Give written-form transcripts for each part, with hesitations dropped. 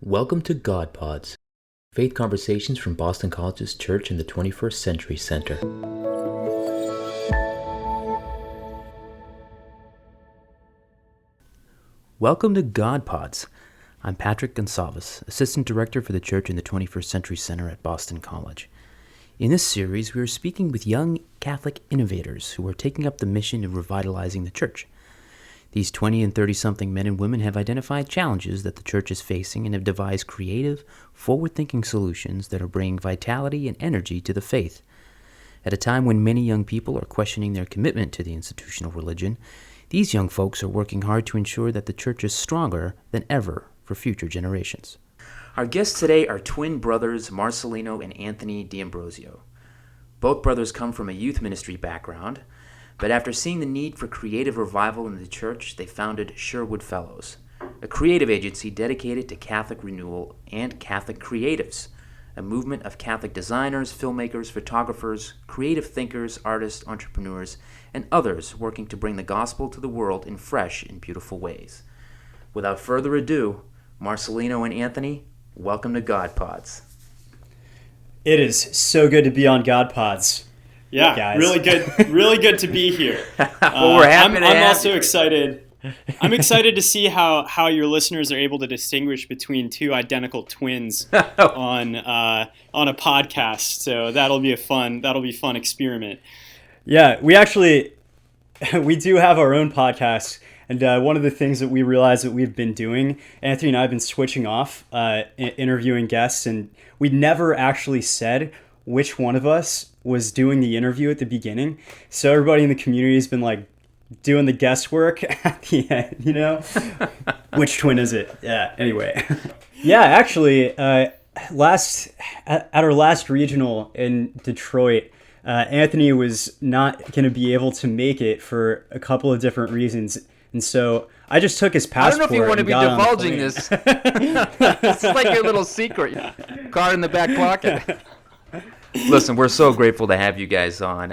Welcome to God Pods, faith conversations from Boston College's Church in the 21st Century Center. Welcome to God Pods. I'm Patrick Gonsalves, Assistant Director for the Church in the 21st Century Center at Boston College. In this series, we are speaking with young Catholic innovators who are taking up the mission of revitalizing the Church. These 20 and 30-something men and women have identified challenges that the Church is facing and have devised creative, forward-thinking solutions that are bringing vitality and energy to the faith. At a time when many young people are questioning their commitment to the institutional religion, these young folks are working hard to ensure that the Church is stronger than ever for future generations. Our guests today are twin brothers Marcelino and Anthony D'Ambrosio. Both brothers come from a youth ministry background, but after seeing the need for creative revival in the Church, they founded Sherwood Fellows, a creative agency dedicated to Catholic renewal and Catholic creatives, a movement of Catholic designers, filmmakers, photographers, creative thinkers, artists, entrepreneurs, and others working to bring the gospel to the world in fresh and beautiful ways. Without further ado, Marcelino and Anthony, welcome to God Pods. It is so good to be on God Pods. Yeah, guys. really good to be here. Well, we're happy I'm also excited. I'm excited to see how your listeners are able to distinguish between two identical twins on a podcast. So that'll be fun experiment. Yeah, we do have our own podcast, and one of the things that we realized that we've been doing, Anthony and I have been switching off interviewing guests, and we never actually said which one of us was doing the interview at the beginning. So everybody in the community has been like doing the guesswork at the end, you know? Which twin is it? Yeah, anyway. Yeah, actually, at our last regional in Detroit, Anthony was not going to be able to make it for a couple of different reasons. And so I just took his passport. I don't know if you want to be divulging this. This is like your little secret. Card in the back pocket. Listen, we're so grateful to have you guys on.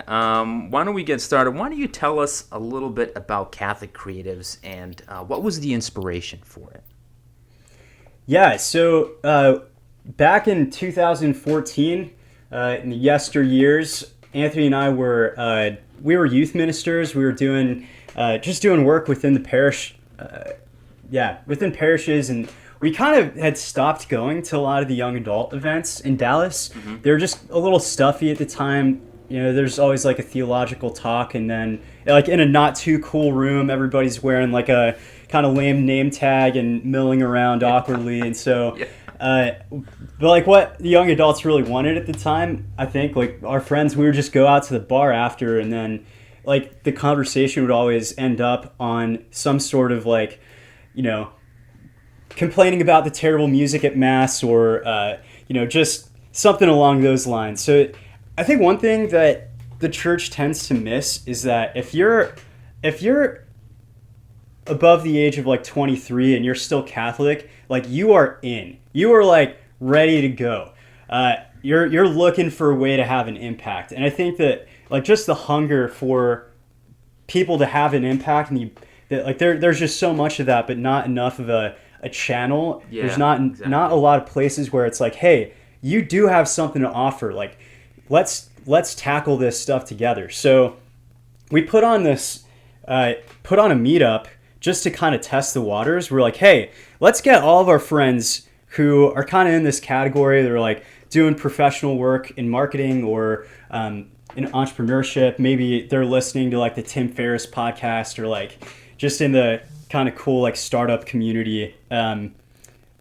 Why don't we get started? Why don't you tell us a little bit about Catholic Creatives and what was the inspiration for it? Yeah, so back in 2014, in the yesteryears, Anthony and I were youth ministers. We were doing work within the parish, within parishes, and we kind of had stopped going to a lot of the young adult events in Dallas. Mm-hmm. They were just a little stuffy at the time. You know, there's always like a theological talk, and then like in a not too cool room, everybody's wearing like a kind of lame name tag and milling around awkwardly. And so, but like what the young adults really wanted at the time, I think, like our friends, we would just go out to the bar after, and then like the conversation would always end up on some sort of like, you know, complaining about the terrible music at Mass or, just something along those lines. So I think one thing that the Church tends to miss is that if you're above the age of like 23 and you're still Catholic, like you are like ready to go. You're looking for a way to have an impact. And I think that like just the hunger for people to have an impact, and there's just so much of that, but not enough of a channel. There's not a lot of places where it's like, hey, you do have something to offer. Like, let's tackle this stuff together. So we put on a meetup just to kind of test the waters. We're like, hey, let's get all of our friends who are kind of in this category. They're like doing professional work in marketing or in entrepreneurship. Maybe they're listening to like the Tim Ferriss podcast or like just in the kind of cool like startup community. We're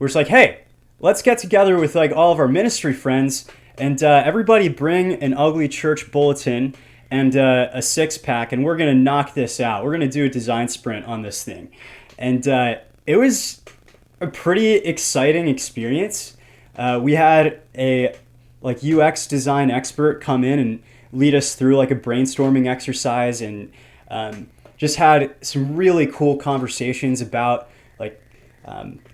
just like, hey, let's get together with like all of our ministry friends and everybody bring an ugly church bulletin and a 6-pack, and we're gonna knock this out. We're gonna do a design sprint on this thing. And it was a pretty exciting experience. We had a like UX design expert come in and lead us through like a brainstorming exercise, and just had some really cool conversations about like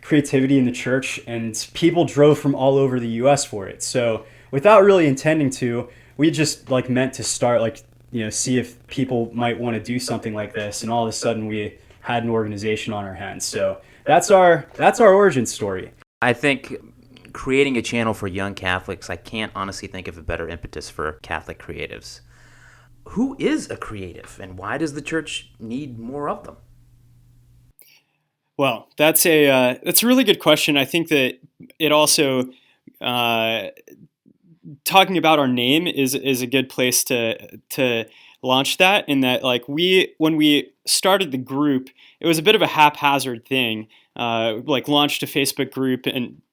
creativity in the Church, and people drove from all over the US for it. So without really intending to, we just like meant to start like, you know, see if people might want to do something like this, and all of a sudden we had an organization on our hands. So that's our origin story. I think creating a channel for young Catholics, I can't honestly think of a better impetus for Catholic creatives. Who is a creative, and why does the church need more of them? Well, that's a really good question. I think that it also talking about our name is a good place to launch that. In that, like, when we started the group, it was a bit of a haphazard thing. Like, launched a Facebook group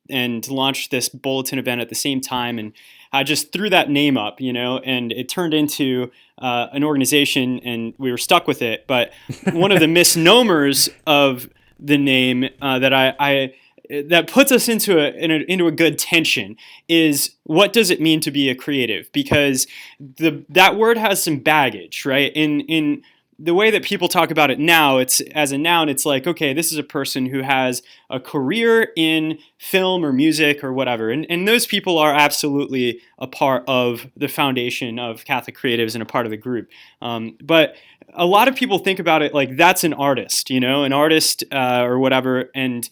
and launched this bulletin event at the same time, and I just threw that name up, and it turned into an organization, and we were stuck with it. But one of the misnomers of the name that puts us into a good tension is, what does it mean to be a creative? Because that word has some baggage, right? In the way that people talk about it now, it's as a noun, it's like, okay, this is a person who has a career in film or music or whatever. And those people are absolutely a part of the foundation of Catholic creatives and a part of the group. But a lot of people think about it like that's an artist, an artist or whatever. And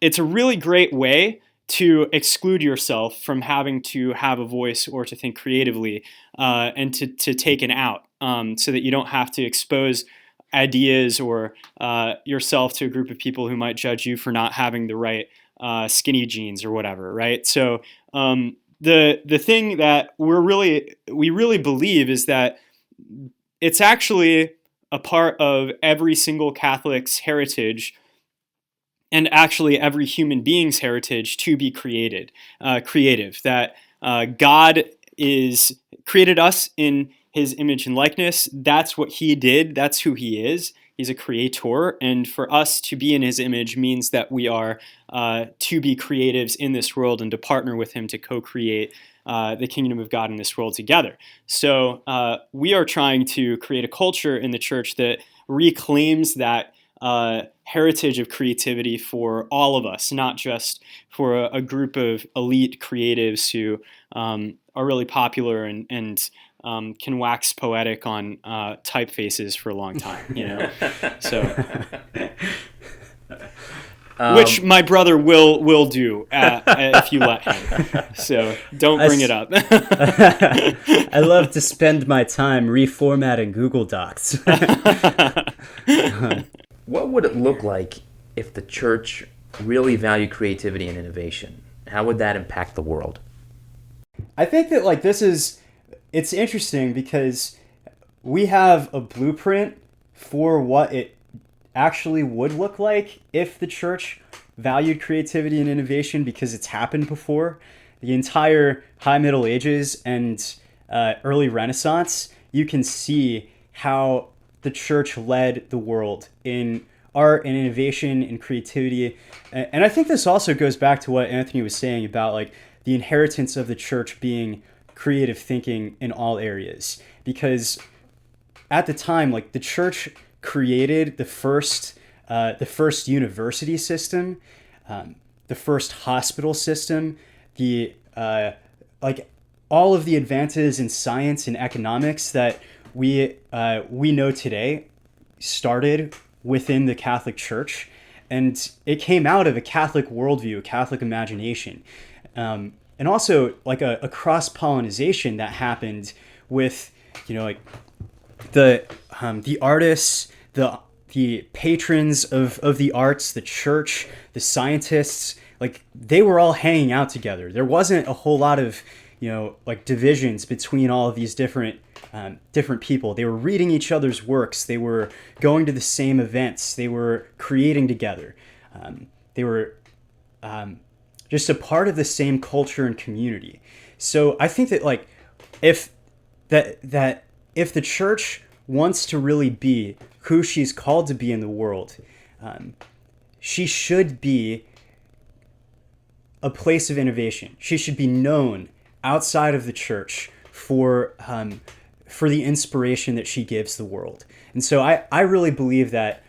it's a really great way to exclude yourself from having to have a voice or to think creatively, and to take an out, so that you don't have to expose ideas or yourself to a group of people who might judge you for not having the right skinny jeans or whatever, right? So the thing that we really believe is that it's actually a part of every single Catholic's heritage, and actually every human being's heritage, to be creative. That God is created us in His image and likeness. That's what He did. That's who He is. He's a creator, and for us to be in His image means that we are to be creatives in this world and to partner with Him to co-create the kingdom of God in this world together. So we are trying to create a culture in the church that reclaims that heritage of creativity for all of us, not just for a group of elite creatives who are really popular and can wax poetic on typefaces for a long time, So, which my brother will do if you let him. So don't bring it up. I love to spend my time reformatting Google Docs. What would it look like if the church really valued creativity and innovation? How would that impact the world? I think that it's interesting because we have a blueprint for what it actually would look like if the church valued creativity and innovation, because it's happened before. The entire High Middle Ages and early Renaissance, you can see how the church led the world in art and innovation and creativity. And I think this also goes back to what Anthony was saying about like the inheritance of the church being creative thinking in all areas. Because at the time, like, the church created the first university system, the first hospital system, all of the advances in science and economics that we know today started within the Catholic Church, and it came out of a Catholic worldview, a Catholic imagination, and also like a cross-pollination that happened with the artists, the patrons of the arts, the church, the scientists. Like, they were all hanging out together. There wasn't a whole lot of divisions between all of these different people. They were reading each other's works. They were going to the same events. They were creating together. They were just a part of the same culture and community. So I think that if the church wants to really be who she's called to be in the world, she should be a place of innovation. She should be known outside of the church for the inspiration that she gives the world. And so I really believe that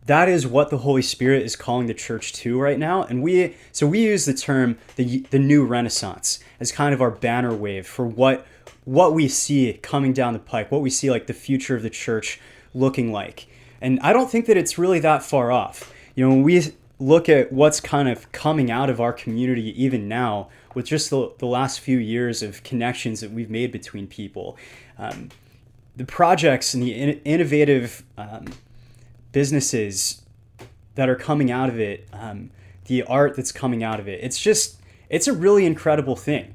that is what the Holy Spirit is calling the church to right now. And we use the term the new Renaissance as kind of our banner wave for what we see coming down the pike, what we see like the future of the church looking like. And I don't think that it's really that far off. When look at what's kind of coming out of our community even now with just the last few years of connections that we've made between people, the projects and the innovative businesses that are coming out of it, the art that's coming out of it, it's a really incredible thing.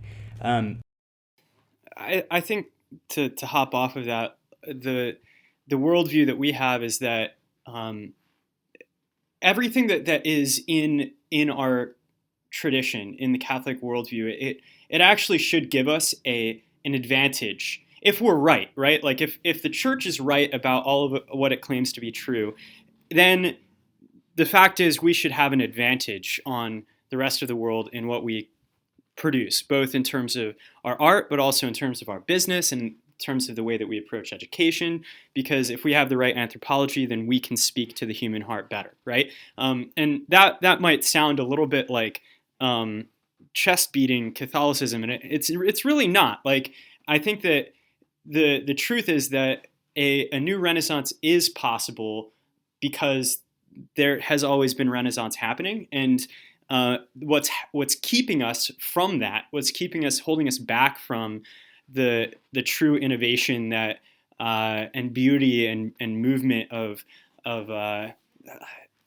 I think to hop off of that, the worldview that we have is that everything that is in our tradition, in the Catholic worldview, it actually should give us an advantage if we're right? Like if the church is right about all of what it claims to be true, then the fact is we should have an advantage on the rest of the world in what we produce, both in terms of our art, but also in terms of our business and in terms of the way that we approach education. Because if we have the right anthropology, then we can speak to the human heart better, right? And that might sound a little bit like chest beating Catholicism, and it's really not. Like, I think that the truth is that a new Renaissance is possible because there has always been Renaissance happening, and what's keeping us from that, holding us back from the true innovation that and beauty and movement of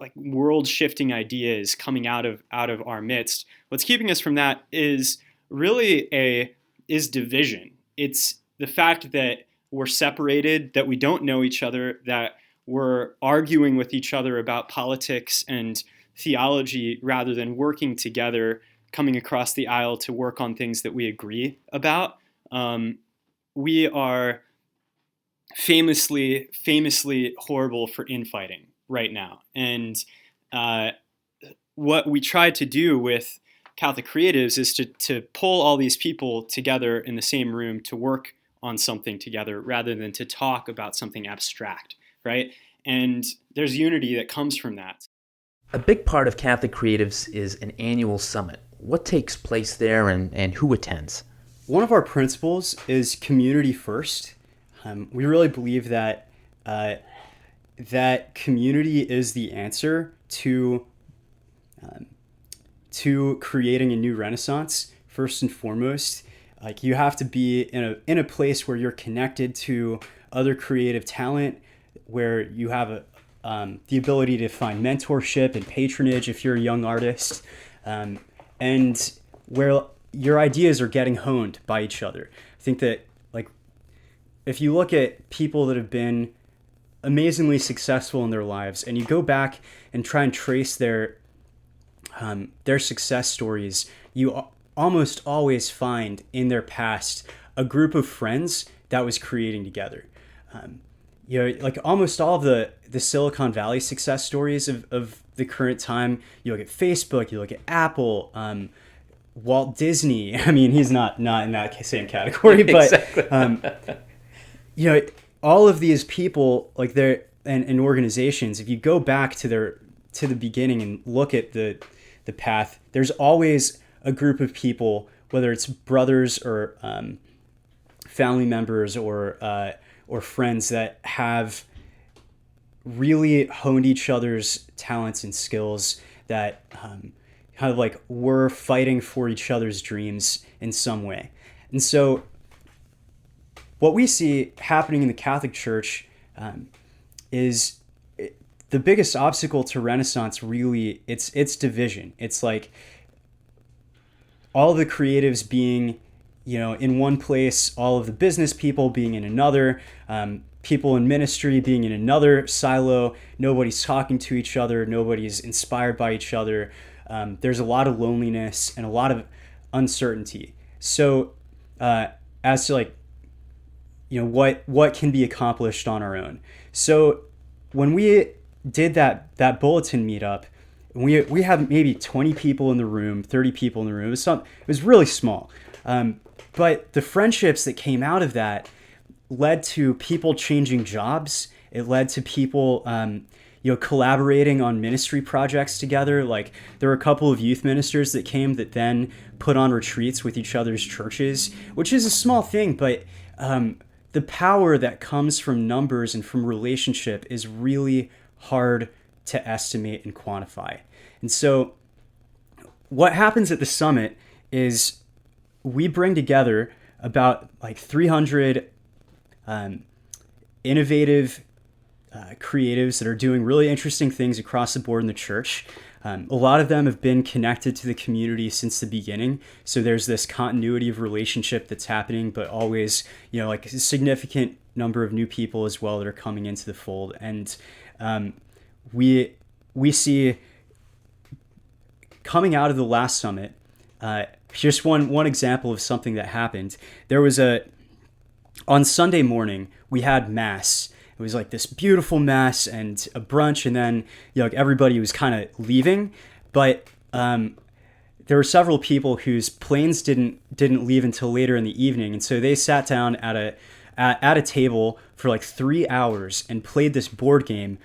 like world shifting ideas coming out of our midst. What's keeping us from that is really is division. It's the fact that we're separated, that we don't know each other, that we're arguing with each other about politics and theology rather than working together, coming across the aisle to work on things that we agree about. We are famously horrible for infighting right now. And what we try to do with Catholic Creatives is to pull all these people together in the same room to work on something together rather than to talk about something abstract, right? And there's unity that comes from that. A big part of Catholic Creatives is an annual summit. What takes place there and who attends? One of our principles is community first. We really believe that that community is the answer to creating a new Renaissance. First and foremost, like, you have to be in a place where you're connected to other creative talent, where you have the ability to find mentorship and patronage if you're a young artist, and where your ideas are getting honed by each other. I think that, like, if you look at people that have been amazingly successful in their lives and you go back and try and trace their success stories, you almost always find in their past a group of friends that was creating together. Like almost all of the Silicon Valley success stories of the current time, you look at Facebook, you look at Apple, Walt Disney. I mean, he's not in that same category, but Exactly. All of these people, like, they're and organizations, if you go back to the beginning and look at the path, there's always a group of people, whether it's brothers or family members or friends, that have really honed each other's talents and skills, that kind of like we're fighting for each other's dreams in some way. And so what we see happening in the Catholic Church is the biggest obstacle to Renaissance. Really, it's division. It's like all the creatives being, in one place, all of the business people being in another, people in ministry being in another silo. Nobody's talking to each other. Nobody's inspired by each other. There's a lot of loneliness and a lot of uncertainty. So as to, like, what can be accomplished on our own. So when we did that bulletin meetup, we had maybe 20 people in the room, 30 people in the room. It was really small. But the friendships that came out of that led to people changing jobs. It led to people collaborating on ministry projects together. Like, there were a couple of youth ministers that came that then put on retreats with each other's churches, which is a small thing, but the power that comes from numbers and from relationship is really hard to estimate and quantify. And so what happens at the summit is we bring together about like 300 innovative creatives that are doing really interesting things across the board in the church. A lot of them have been connected to the community since the beginning. So there's this continuity of relationship that's happening, but always, like a significant number of new people as well that are coming into the fold. And we see coming out of the last summit, just one example of something that happened. There was on Sunday morning, we had Mass. It was like this beautiful Mass and a brunch, and then like everybody was kind of leaving. But there were several people whose planes didn't leave until later in the evening, and so they sat down at a table for like 3 hours and played this board game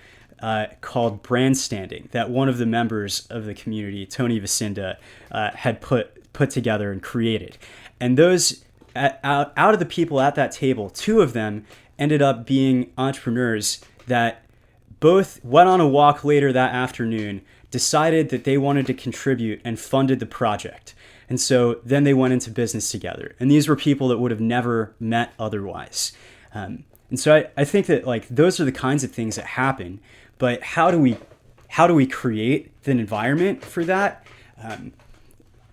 called Brandstanding that one of the members of the community, Tony Vacinda, had put together and created. And those out of the people at that table, 2 of them ended up being entrepreneurs that both went on a walk later that afternoon, decided that they wanted to contribute, and funded the project. And so then they went into business together. And these were people that would have never met otherwise. And so I think that like those are the kinds of things that happen. But how do we create an environment for that?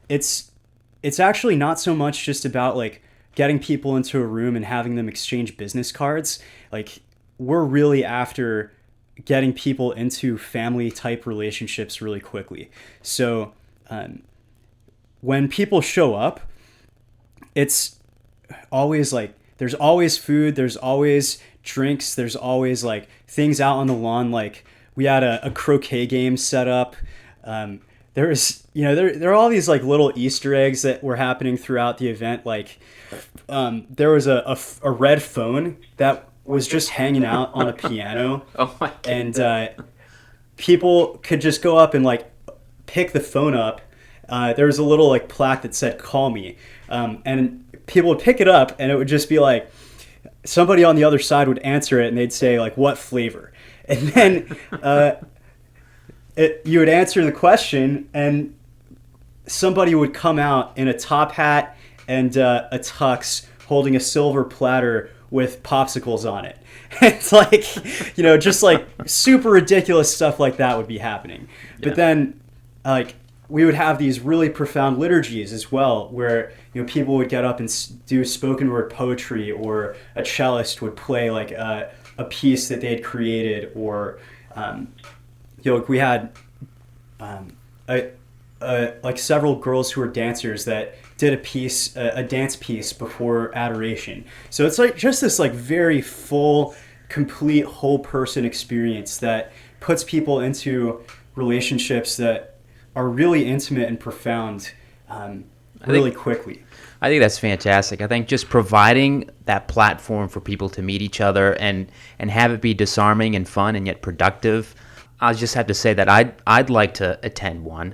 It's actually not so much just about like getting people into a room and having them exchange business cards. Like we're really after getting people into family type relationships really quickly. So when people show up, it's always like there's always food, there's always drinks, there's always like things out on the lawn. Like we had a croquet game set up. There was, there are all these like little Easter eggs that were happening throughout the event. Like there was a red phone that was just hanging out on a piano. Oh my goodness. And people could just go up and like pick the phone up. There was a little like plaque that said "Call me," and people would pick it up, and it would just be like somebody on the other side would answer it, and they'd say like, "What flavor?" And then you would answer the question, and somebody would come out in a top hat and a tux, holding a silver platter with popsicles on it. It's like, just like super ridiculous stuff like that would be happening. Yeah. But then, like, we would have these really profound liturgies as well, where people would get up and do spoken word poetry, or a cellist would play like a piece that they had created, or we had like several girls who were dancers that did a dance piece before adoration. So it's like just this like very full, complete, whole person experience that puts people into relationships that are really intimate and profound really quickly. I think that's fantastic. I think just providing that platform for people to meet each other and have it be disarming and fun and yet productive. I just have to say that I'd like to attend one.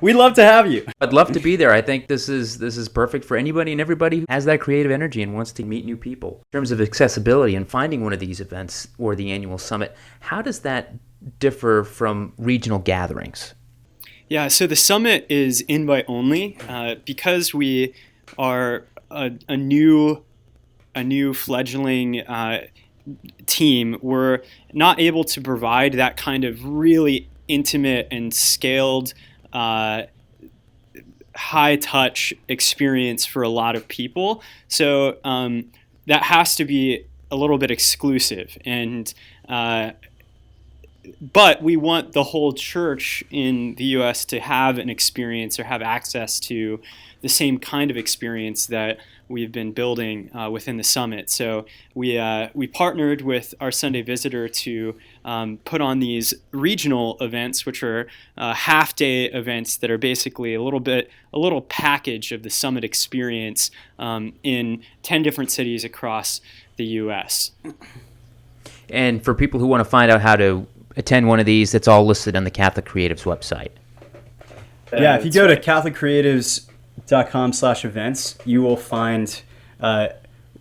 We'd love to have you. I'd love to be there. I think this is perfect for anybody and everybody who has that creative energy and wants to meet new people. In terms of accessibility and finding one of these events or the annual summit, how does that differ from regional gatherings? Yeah, so the summit is invite only because we are a new fledgling team. We're not able to provide that kind of really intimate and scaled high touch experience for a lot of people. So that has to be a little bit exclusive, and but we want the whole church in the U.S. to have an experience or have access to the same kind of experience that we've been building within the summit. So we partnered with our Sunday Visitor to put on these regional events, which are half-day events that are basically a little package of the summit experience in 10 different cities across the U.S. And for people who want to find out how to attend one of these, it's all listed on the Catholic Creatives website. Yeah, if you go to CatholicCreatives.com/events, you will find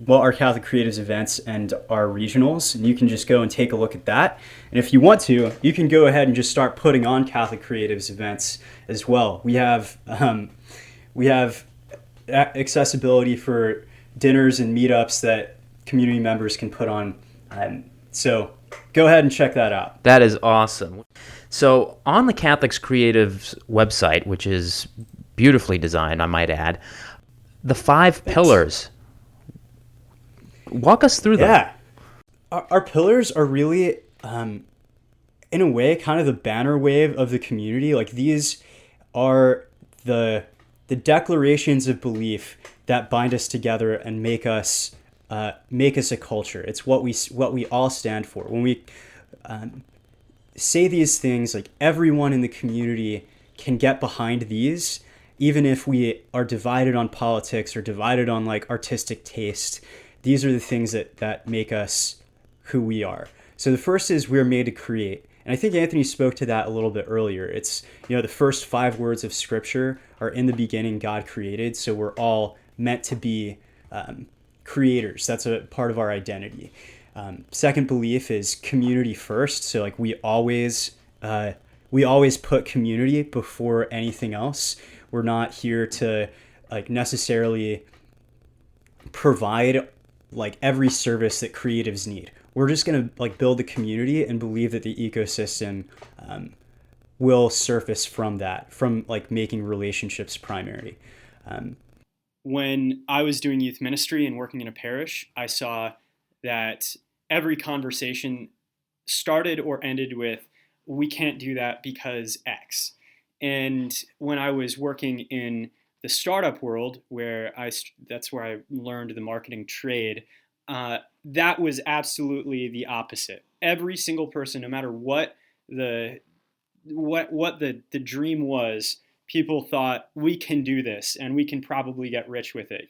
our Catholic Creatives events and our regionals, and you can just go and take a look at that. And if you want to, you can go ahead and just start putting on Catholic Creatives events as well. We have accessibility for dinners and meetups that community members can put on. So go ahead and check that out. That is awesome. So on the Catholics Creatives website, which is beautifully designed, I might add, the 5 pillars. Walk us through them. Yeah. Our pillars are really, in a way, kind of the banner wave of the community. Like, these are the declarations of belief that bind us together and make us a culture. It's what we all stand for. When we say these things, like, everyone in the community can get behind these, even if we are divided on politics or divided on like artistic taste. These are the things that make us who we are. So the first is we're made to create. And I think Anthony spoke to that a little bit earlier. It's, the first 5 words of scripture are in the beginning, God created. So we're all meant to be creators. That's a part of our identity. Second belief is community first. So like we always put community before anything else. We're not here to like necessarily provide like every service that creatives need. We're just going to like build a community and believe that the ecosystem will surface from that, from like making relationships primary. When I was doing youth ministry and working in a parish, I saw that every conversation started or ended with, we can't do that because X. And when I was working in the startup world, that's where I learned the marketing trade, that was absolutely the opposite. Every single person, no matter what the dream was, people thought we can do this and we can probably get rich with it,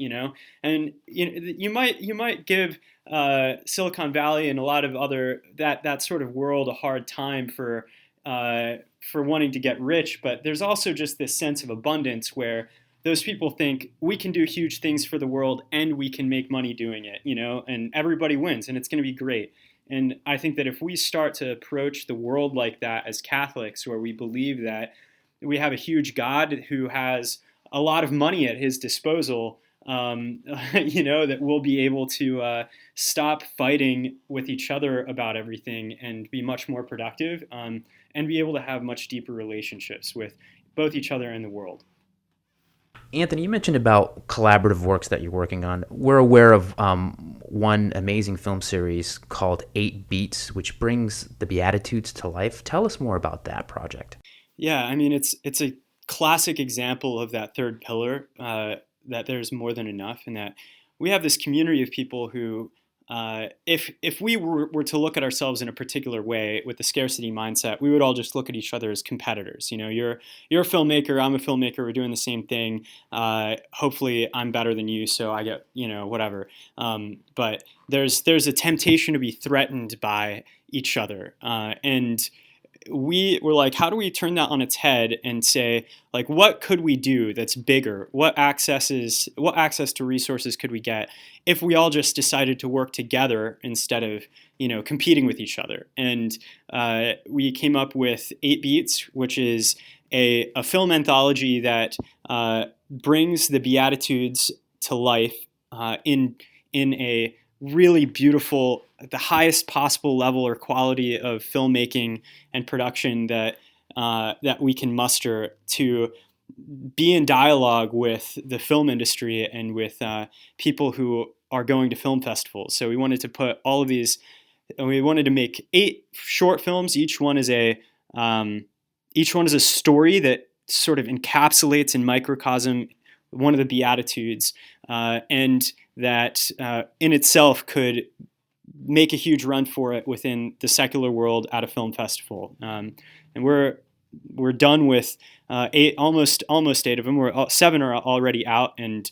And you might give Silicon Valley and a lot of other that sort of world a hard time for wanting to get rich, but there's also just this sense of abundance where those people think we can do huge things for the world and we can make money doing it, and everybody wins and it's going to be great. And I think that if we start to approach the world like that as Catholics, where we believe that we have a huge God who has a lot of money at his disposal, that we'll be able to stop fighting with each other about everything and be much more productive, and be able to have much deeper relationships with both each other and the world. Anthony, you mentioned about collaborative works that you're working on. We're aware of one amazing film series called 8 Beats, which brings the Beatitudes to life. Tell us more about that project. Yeah, I mean, it's a classic example of that third pillar, that there's more than enough, and that we have this community of people who, if we were to look at ourselves in a particular way with the scarcity mindset, we would all just look at each other as competitors. You're a filmmaker, I'm a filmmaker, we're doing the same thing. Hopefully I'm better than you, so I get, whatever. But there's a temptation to be threatened by each other. And we were like, how do we turn that on its head and say, like, what could we do that's bigger? What access to resources could we get if we all just decided to work together instead of, competing with each other? And we came up with 8 Beats, which is a film anthology that brings the Beatitudes to life in a really beautiful, the highest possible level or quality of filmmaking and production that we can muster, to be in dialogue with the film industry and with people who are going to film festivals. So we wanted to put all of these, we wanted to make 8 short films. Each one is a story that sort of encapsulates in microcosm one of the Beatitudes, and that in itself could make a huge run for it within the secular world at a film festival. And we're done with 8, almost 8 of them. 7 are already out and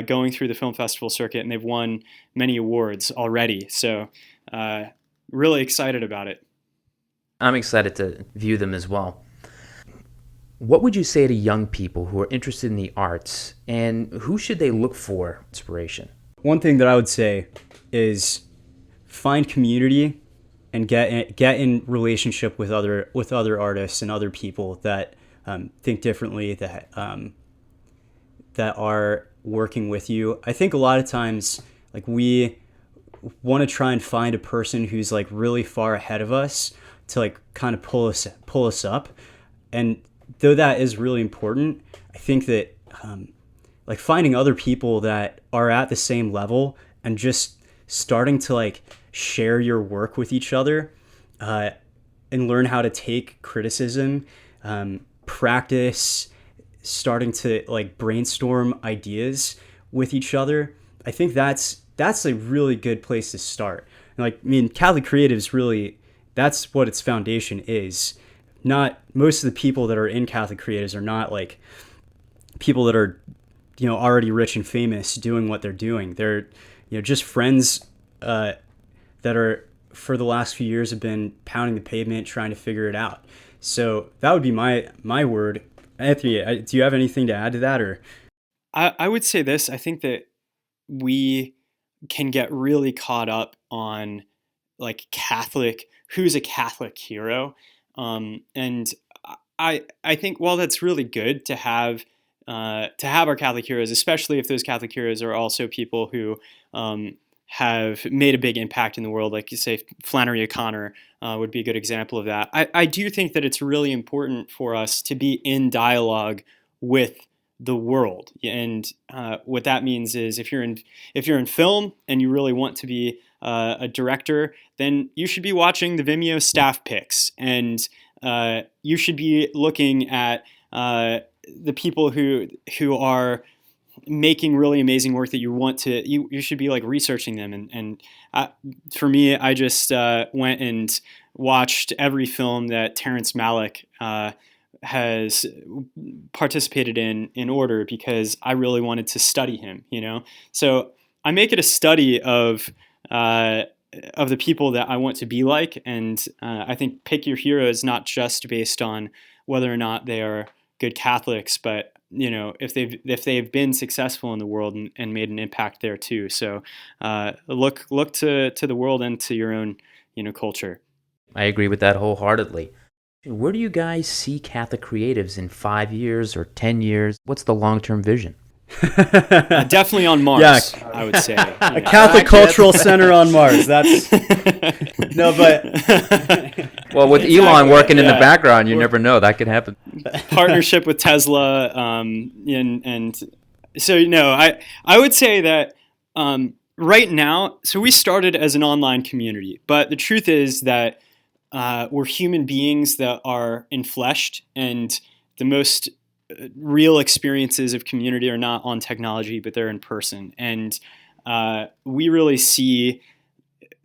going through the film festival circuit, and they've won many awards already. So really excited about it. I'm excited to view them as well. What would you say to young people who are interested in the arts, and who should they look for inspiration? one thing that I would say is find community and get in relationship with other artists and other people that think differently, that are working with you. I think a lot of times, like, we want to try and find a person who's like really far ahead of us to like kind of pull us up. And though that is really important, I think that like finding other people that are at the same level and just starting to like share your work with each other, and learn how to take criticism, practice, starting to like brainstorm ideas with each other. I think that's a really good place to start. And like, I mean, Catholic Creatives really, that's what its foundation is. Not most of the people that are in Catholic Creatives are not like people that are, you know, already rich and famous doing what they're doing. They're, you know, just friends that are, for the last few years, have been pounding the pavement trying to figure it out. So that would be my word. Anthony, do you have anything to add to that? Or I would say this. I think that we can get really caught up on like who's a Catholic hero. And I think while that's really good to have our Catholic heroes, especially if those Catholic heroes are also people who have made a big impact in the world, like you say, Flannery O'Connor would be a good example of that. I do think that it's really important for us to be in dialogue with the world, and what that means is if you're in film and you really want to be a director, then you should be watching the Vimeo staff picks, and you should be looking at the people who are making really amazing work that you should be like researching them. And for me, I just went and watched every film that Terrence Malick has participated in order, because I really wanted to study him, you know? So I make it a study of the people that I want to be like. And I think pick your heroes, not just based on whether or not they are good Catholics, but you know, if they've been successful in the world and made an impact there too. So look to the world and to your own, you know, culture. I agree with that wholeheartedly. Where do you guys see Catholic Creatives in 5 years or 10 years? What's the long-term vision? Definitely on Mars, yeah. I would say. A Catholic Cultural Center on Mars. That's no, but well, with Elon working in the background, you never know, that could happen. Partnership with Tesla, and so I would say that right now. So we started as an online community, but the truth is that we're human beings that are enfleshed, and the most real experiences of community are not on technology, but they're in person. And we really see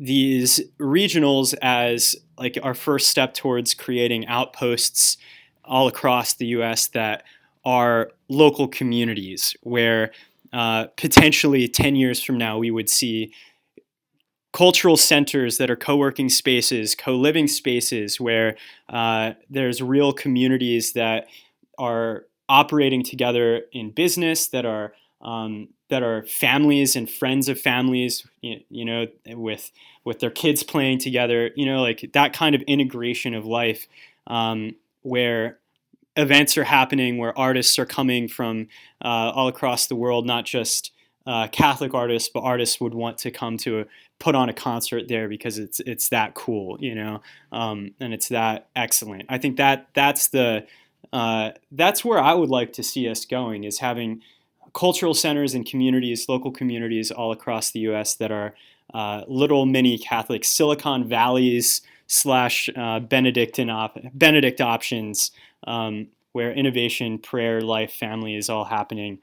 these regionals as like our first step towards creating outposts all across the US that are local communities where potentially 10 years from now we would see cultural centers that are co-working spaces, co-living spaces where there's real communities that are operating together in business, that are families and friends of families, you know, with their kids playing together, you know, like that kind of integration of life, where events are happening, where artists are coming from all across the world, not just Catholic artists, but artists would want to come to put on a concert there because it's that cool, you know, and it's that excellent. I think that's where I would like to see us going, is having cultural centers and communities, local communities all across the U.S. that are little mini Catholic Silicon Valleys / Benedict options, where innovation, prayer, life, family is all happening,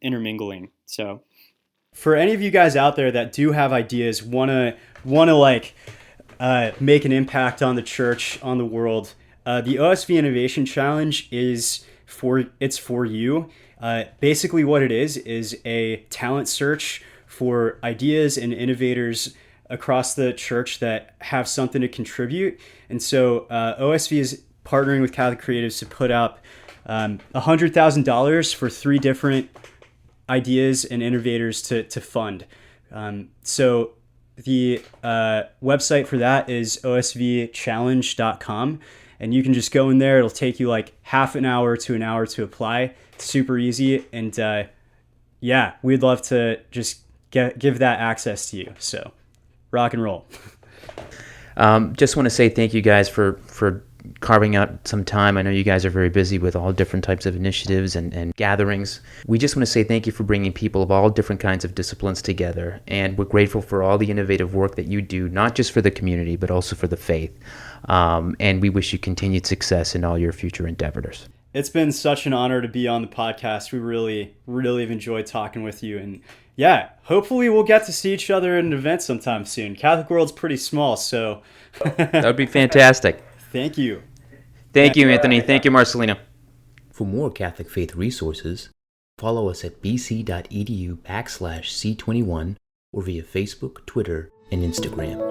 intermingling. So, for any of you guys out there that do have ideas, wanna like make an impact on the church, on the world, the OSV Innovation Challenge is for you. Basically what it is a talent search for ideas and innovators across the church that have something to contribute. And so OSV is partnering with Catholic Creatives to put up $100,000 for 3 different ideas and innovators to fund. So the website for that is osvchallenge.com. And you can just go in there. It'll take you like half an hour to an hour to apply. It's super easy. And yeah, we'd love to just give that access to you. So rock and roll. Just want to say thank you guys for carving out some time. I know you guys are very busy with all different types of initiatives and gatherings. We just want to say thank you for bringing people of all different kinds of disciplines together. And we're grateful for all the innovative work that you do, not just for the community, but also for the faith. And we wish you continued success in all your future endeavors. It's been such an honor to be on the podcast. We really, really have enjoyed talking with you. And yeah, hopefully we'll get to see each other at an event sometime soon. Catholic World's pretty small, so. That would be fantastic. Thank you. Thank you, Anthony. Thank you, Marcelino. For more Catholic faith resources, follow us at bc.edu/C21 or via Facebook, Twitter, and Instagram.